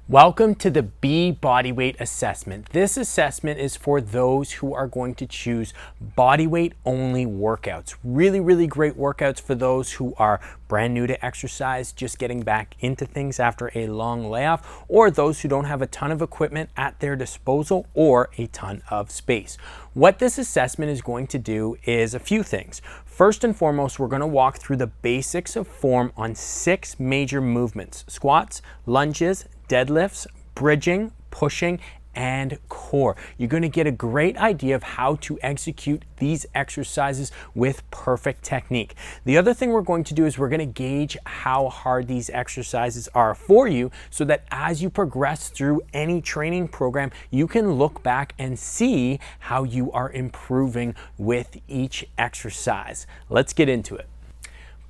Welcome to the B body weight assessment. This assessment is for those who are going to choose body weight only workouts. Really great workouts for those who are brand new to exercise, just getting back into things after a long layoff, or those who don't have a ton of equipment at their disposal or a ton of space. What this assessment is going to do is a few things. First and foremost, we're going to walk through the basics of form on 6 major movements: squats, lunges, deadlifts, bridging, pushing, and core. You're going to get a great idea of how to execute these exercises with perfect technique. The other thing we're going to do is we're going to gauge how hard these exercises are for you, so that as you progress through any training program, you can look back and see how you are improving with each exercise. Let's get into it.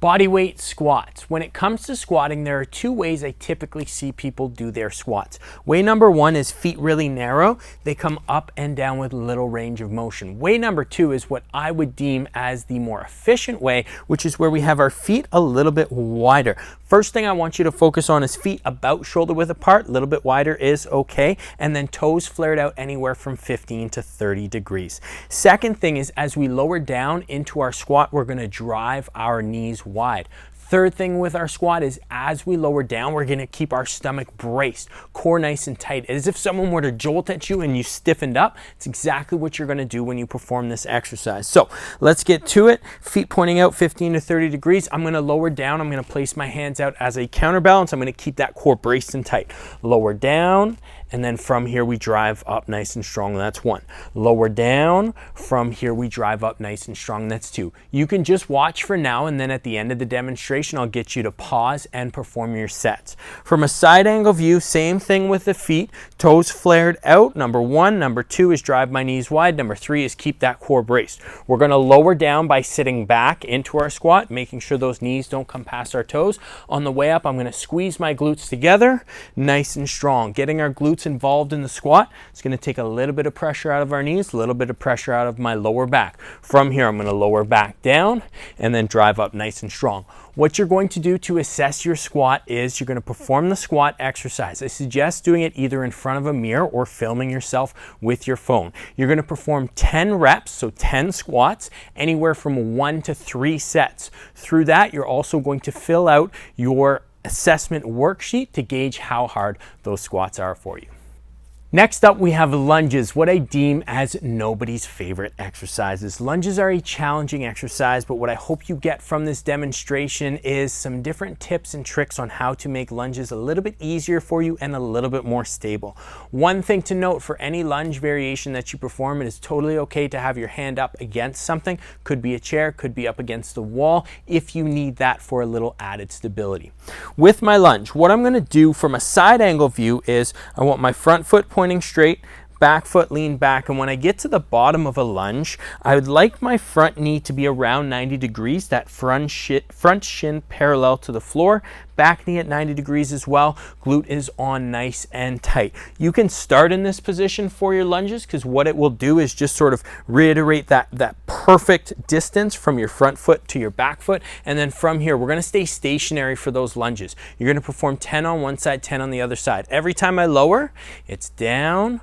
Body weight squats. When it comes to squatting, there are 2 ways I typically see people do their squats. Way number 1 is feet really narrow. They come up and down with little range of motion. Way number 2 is what I would deem as the more efficient way, which is where we have our feet a little bit wider. First thing I want you to focus on is feet about shoulder width apart. A little bit wider is okay. And then toes flared out anywhere from 15 to 30 degrees. Second thing is, as we lower down into our squat, we're going to drive our knees wide. Third thing with our squat is, as we lower down, we're going to keep our stomach braced, core nice and tight, as if someone were to jolt at you and you stiffened up. It's exactly what you're going to do when you perform this exercise. So let's get to it. Feet pointing out 15 to 30 degrees. I'm going to lower down. I'm going to place my hands out as a counterbalance. I'm going to keep that core braced and tight. Lower down. And then from here, we drive up nice and strong. That's 1. Lower down. From here, we drive up nice and strong. That's 2. You can just watch for now, and then at the end of the demonstration, I'll get you to pause and perform your sets. From a side angle view, same thing with the feet. Toes flared out, number 1. Number 2 is drive my knees wide. Number 3 is keep that core braced. We're going to lower down by sitting back into our squat, making sure those knees don't come past our toes. On the way up, I'm going to squeeze my glutes together, nice and strong. Getting our glutes involved in the squat, it's going to take a little bit of pressure out of our knees, a little bit of pressure out of my lower back. From here, I'm going to lower back down and then drive up nice and strong. What you're going to do to assess your squat is you're going to perform the squat exercise. I suggest doing it either in front of a mirror or filming yourself with your phone. You're going to perform 10 reps, so 10 squats, anywhere from 1 to 3 sets. Through that, you're also going to fill out your assessment worksheet to gauge how hard those squats are for you. Next up, we have lunges, what I deem as nobody's favorite exercises. Lunges are a challenging exercise, but what I hope you get from this demonstration is some different tips and tricks on how to make lunges a little bit easier for you and a little bit more stable. One thing to note, for any lunge variation that you perform, it is totally okay to have your hand up against something. Could be a chair, could be up against the wall, if you need that for a little added stability. With my lunge, what I'm going to do from a side angle view is I want my front foot pointing straight, back foot lean back, and when I get to the bottom of a lunge, I would like my front knee to be around 90 degrees, that front shin parallel to the floor, back knee at 90 degrees as well, glute is on nice and tight. You can start in this position for your lunges, because what it will do is just sort of reiterate that perfect distance from your front foot to your back foot, and then from here, we're going to stay stationary for those lunges. You're going to perform 10 on one side, 10 on the other side. Every time I lower, it's down,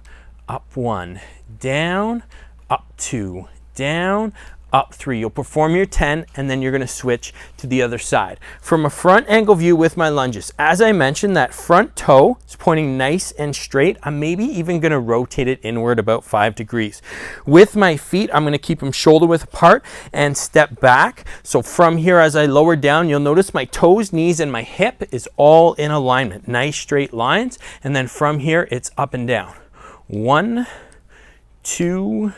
up 1, down, up 2, down, up 3. You'll perform your 10, and then you're going to switch to the other side. From a front angle view with my lunges, as I mentioned, that front toe is pointing nice and straight. I'm maybe even going to rotate it inward about 5 degrees. With my feet, I'm going to keep them shoulder width apart and step back. So from here, as I lower down, you'll notice my toes, knees, and my hip is all in alignment. Nice straight lines. And then from here, it's up and down. 1, 2,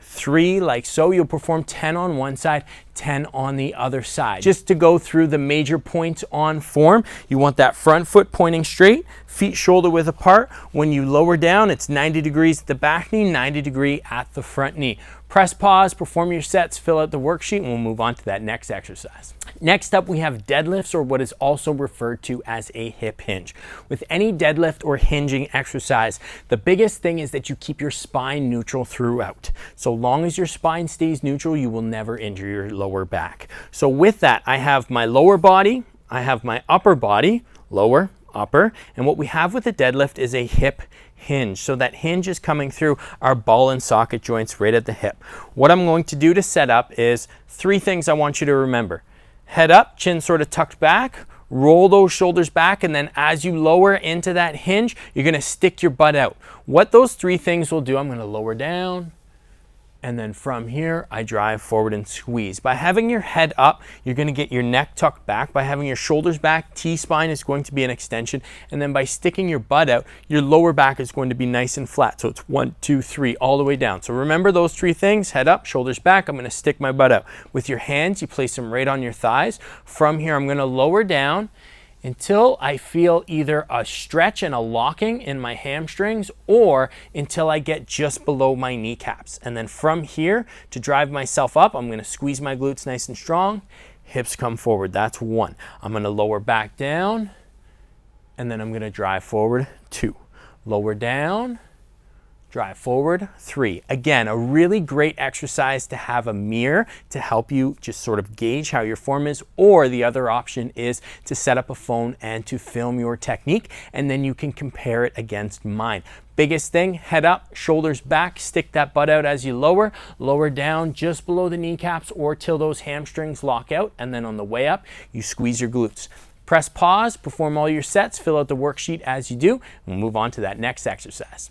3, like so. You'll perform 10 on one side, 10 on the other side. Just to go through the major points on form, you want that front foot pointing straight, feet shoulder width apart. When you lower down, it's 90 degrees at the back knee, 90 degree at the front knee. Press pause, perform your sets, fill out the worksheet, and we'll move on to that next exercise. Next up, we have deadlifts, or what is also referred to as a hip hinge. With any deadlift or hinging exercise, the biggest thing is that you keep your spine neutral throughout. So long as your spine stays neutral, you will never injure your lower back. So with that, I have my lower body, I have my upper body, lower, upper. And what we have with the deadlift is a hip hinge. So that hinge is coming through our ball and socket joints right at the hip. What I'm going to do to set up is 3 things I want you to remember. Head up, chin sort of tucked back, roll those shoulders back, and then as you lower into that hinge, you're going to stick your butt out. What those 3 things will do, I'm going to lower down, and then from here, I drive forward and squeeze. By having your head up, you're going to get your neck tucked back. By having your shoulders back, T-spine is going to be an extension. And then by sticking your butt out, your lower back is going to be nice and flat. So it's 1, 2, 3, all the way down. So remember those 3 things, head up, shoulders back. I'm going to stick my butt out. With your hands, you place them right on your thighs. From here, I'm going to lower down until I feel either a stretch and a locking in my hamstrings or until I get just below my kneecaps. And then from here, to drive myself up, I'm gonna squeeze my glutes nice and strong, hips come forward, that's 1. I'm gonna lower back down, and then I'm gonna drive forward, 2. Lower down, drive forward, 3. Again, a really great exercise to have a mirror to help you just sort of gauge how your form is, or the other option is to set up a phone and to film your technique, and then you can compare it against mine. Biggest thing, head up, shoulders back, stick that butt out as you lower, lower down just below the kneecaps or till those hamstrings lock out, and then on the way up, you squeeze your glutes. Press pause, perform all your sets, fill out the worksheet as you do, and we'll move on to that next exercise.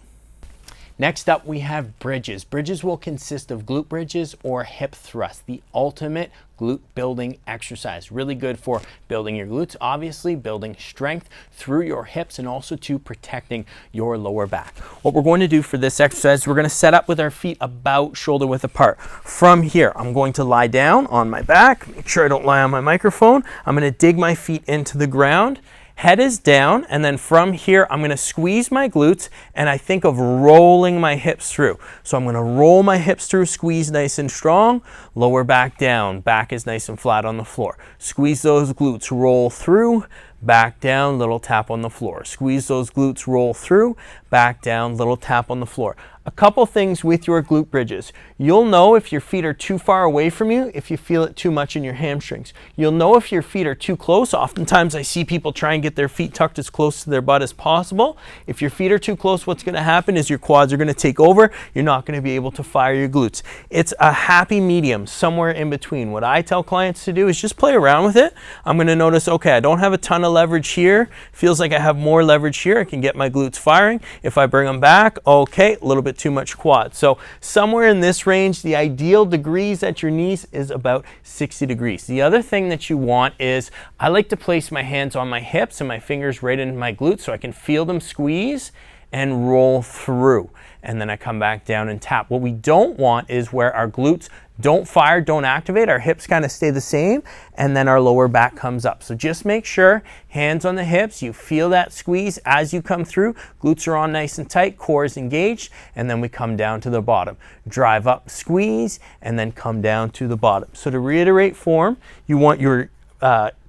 Next up, we have bridges. Bridges will consist of glute bridges or hip thrusts, the ultimate glute building exercise. Really good for building your glutes, obviously building strength through your hips and also to protecting your lower back. What we're going to do for this exercise, we're going to set up with our feet about shoulder width apart. From here, I'm going to lie down on my back, make sure I don't lie on my microphone. I'm going to dig my feet into the ground. Head is down, and then from here, I'm going to squeeze my glutes, and I think of rolling my hips through. So I'm going to roll my hips through, squeeze nice and strong, lower back down, back is nice and flat on the floor. Squeeze those glutes, roll through, back down, little tap on the floor. Squeeze those glutes, roll through, back down, little tap on the floor. A couple things with your glute bridges. You'll know if your feet are too far away from you, if you feel it too much in your hamstrings. You'll know if your feet are too close. Oftentimes I see people try and get their feet tucked as close to their butt as possible. If your feet are too close, what's going to happen is your quads are going to take over. You're not going to be able to fire your glutes. It's a happy medium, somewhere in between. What I tell clients to do is just play around with it. I'm going to notice, okay, I don't have a ton of leverage here. Feels like I have more leverage here. I can get my glutes firing. If I bring them back, okay, a little bit too much quad. So somewhere in this range, the ideal degrees at your knees is about 60 degrees. The other thing that you want is, I like to place my hands on my hips and my fingers right into my glutes so I can feel them squeeze and roll through. And then I come back down and tap. What we don't want is where our glutes don't fire, don't activate, our hips kind of stay the same, and then our lower back comes up. So just make sure, hands on the hips, you feel that squeeze as you come through, glutes are on nice and tight, core is engaged, and then we come down to the bottom. Drive up, squeeze, and then come down to the bottom. So to reiterate form, you want your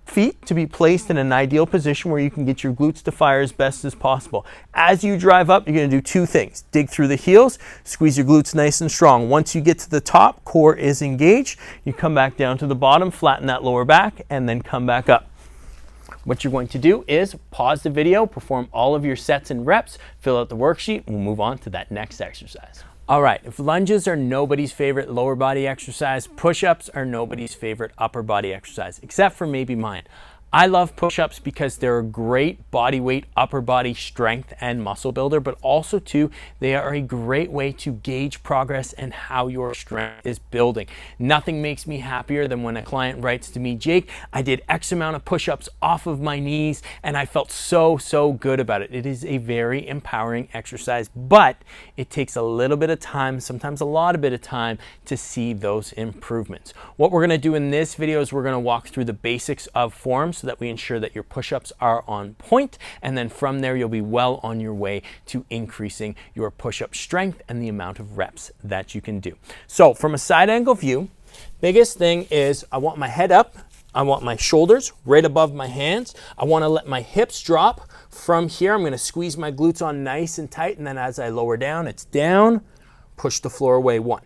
feet to be placed in an ideal position where you can get your glutes to fire as best as possible. As you drive up, you're going to do 2 things. Dig through the heels, squeeze your glutes nice and strong. Once you get to the top, core is engaged. You come back down to the bottom, flatten that lower back, and then come back up. What you're going to do is pause the video, perform all of your sets and reps, fill out the worksheet, and we'll move on to that next exercise. All right, if lunges are nobody's favorite lower body exercise, push-ups are nobody's favorite upper body exercise, except for maybe mine. I love push-ups because they're a great body weight, upper body strength and muscle builder, but also too, they are a great way to gauge progress and how your strength is building. Nothing makes me happier than when a client writes to me, Jake, I did X amount of push-ups off of my knees and I felt so good about it. It is a very empowering exercise, but it takes a little bit of time, sometimes a lot of bit of time to see those improvements. What we're gonna do in this video is we're gonna walk through the basics of forms so that we ensure that your push-ups are on point, and then from there you'll be well on your way to increasing your push-up strength and the amount of reps that you can do. So from a side angle view, biggest thing is I want my head up, I want my shoulders right above my hands, I want to let my hips drop. From here I'm going to squeeze my glutes on nice and tight, and then as I lower down, it's down, push the floor away, 1,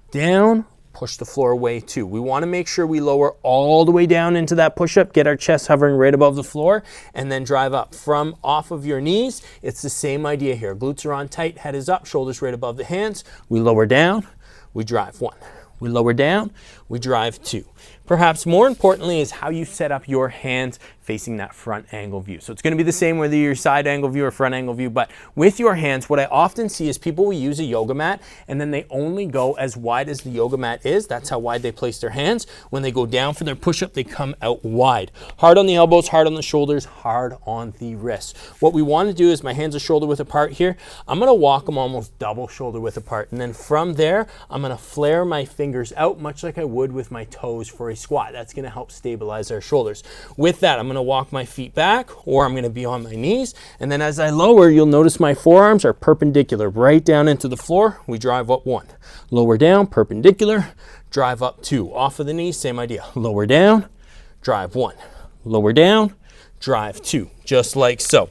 down, push the floor away too. We want to make sure we lower all the way down into that push-up, get our chest hovering right above the floor, and then drive up. From off of your knees, it's the same idea here. Glutes are on tight, head is up, shoulders right above the hands. We lower down, we drive 1. We lower down, we drive 2. Perhaps more importantly is how you set up your hands facing that front angle view. So it's going to be the same whether you're side angle view or front angle view, but with your hands, what I often see is people will use a yoga mat and then they only go as wide as the yoga mat is. That's how wide they place their hands. When they go down for their push-up, they come out wide. Hard on the elbows, hard on the shoulders, hard on the wrists. What we want to do is my hands are shoulder width apart here. I'm going to walk them almost double shoulder width apart. And then from there, I'm going to flare my fingers out much like I would with my toes for a squat. That's going to help stabilize our shoulders. With that, I'm going to walk my feet back, or I'm going to be on my knees. And then as I lower, you'll notice my forearms are perpendicular right down into the floor. We drive up 1. Lower down, perpendicular, drive up 2. Off of the knees, same idea. Lower down, drive 1. Lower down, drive 2. Just like so.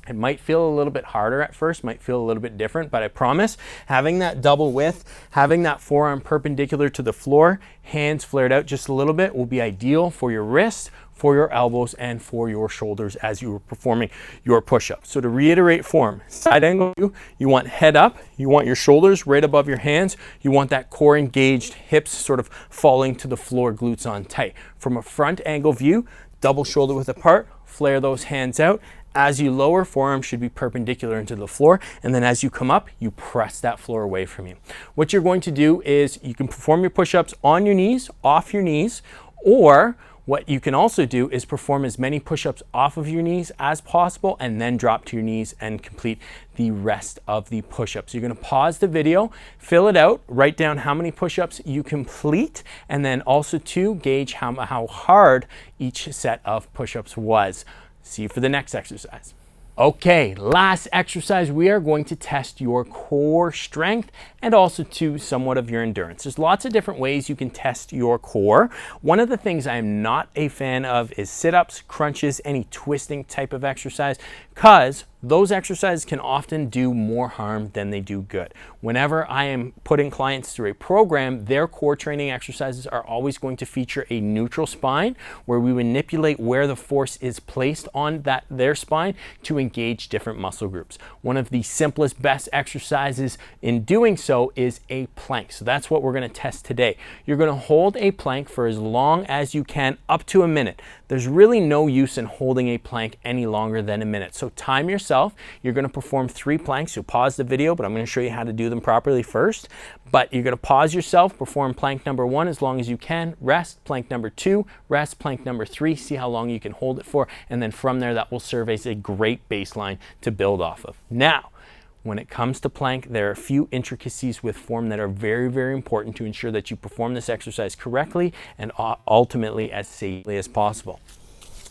It might feel a little bit harder at first, might feel a little bit different, but I promise having that double width, having that forearm perpendicular to the floor, hands flared out just a little bit will be ideal for your wrists, for your elbows, and for your shoulders as you are performing your push-ups. So to reiterate form, side angle view, you want head up, you want your shoulders right above your hands, you want that core engaged, hips sort of falling to the floor, glutes on tight. From a front angle view, double shoulder width apart, flare those hands out. As you lower, forearms should be perpendicular into the floor, and then as you come up, you press that floor away from you. What you're going to do is you can perform your push-ups on your knees, off your knees, or what you can also do is perform as many push-ups off of your knees as possible and then drop to your knees and complete the rest of the push-ups. You're going to pause the video, fill it out, write down how many push-ups you complete, and then also to gauge how hard each set of push-ups was. See you for the next exercise. Okay, last exercise, we are going to test your core strength and also to somewhat of your endurance. There's lots of different ways you can test your core. One of the things I'm not a fan of is sit-ups, crunches, any twisting type of exercise, because those exercises can often do more harm than they do good. Whenever I am putting clients through a program, their core training exercises are always going to feature a neutral spine where we manipulate where the force is placed on their spine to engage different muscle groups. One of the simplest, best exercises in doing so is a plank. So that's what we're going to test today. You're going to hold a plank for as long as you can, up to a minute. There's really no use in holding a plank any longer than a minute. So time yourself. You're going to perform 3 planks. You'll pause the video, but I'm going to show you how to do them properly first. But you're going to pause yourself, perform plank number 1 as long as you can, rest, plank number 2, rest, plank number 3, see how long you can hold it for, and then from there that will serve as a great baseline to build off of. Now, when it comes to plank, there are a few intricacies with form that are very, very important to ensure that you perform this exercise correctly and ultimately as safely as possible.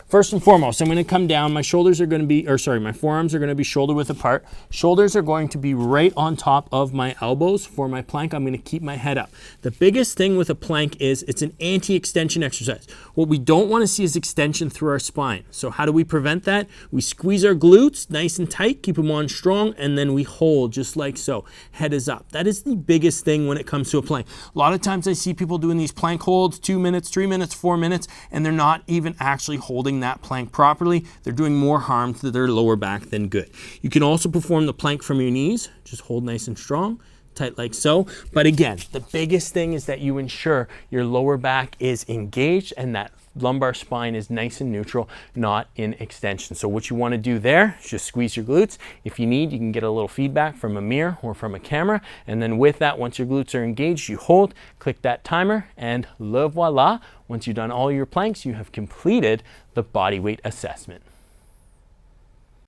First and foremost, I'm going to come down. My shoulders are going to be, my forearms are going to be shoulder width apart. Shoulders are going to be right on top of my elbows. For my plank, I'm going to keep my head up. The biggest thing with a plank is it's an anti-extension exercise. What we don't want to see is extension through our spine. So how do we prevent that? We squeeze our glutes nice and tight, keep them on strong, and then we hold just like so. Head is up. That is the biggest thing when it comes to a plank. A lot of times I see people doing these plank holds, 2 minutes, 3 minutes, 4 minutes, and they're not even actually holding that plank properly. They're doing more harm to their lower back than good. You can also perform the plank from your knees. Just hold nice and strong, tight like so. But again, the biggest thing is that you ensure your lower back is engaged and that lumbar spine is nice and neutral, not in extension. So what you want to do there is just squeeze your glutes. If you need, you can get a little feedback from a mirror or from a camera. And then with that, once your glutes are engaged, you hold, click that timer, and le voila. Once you've done all your planks, you have completed the body weight assessment.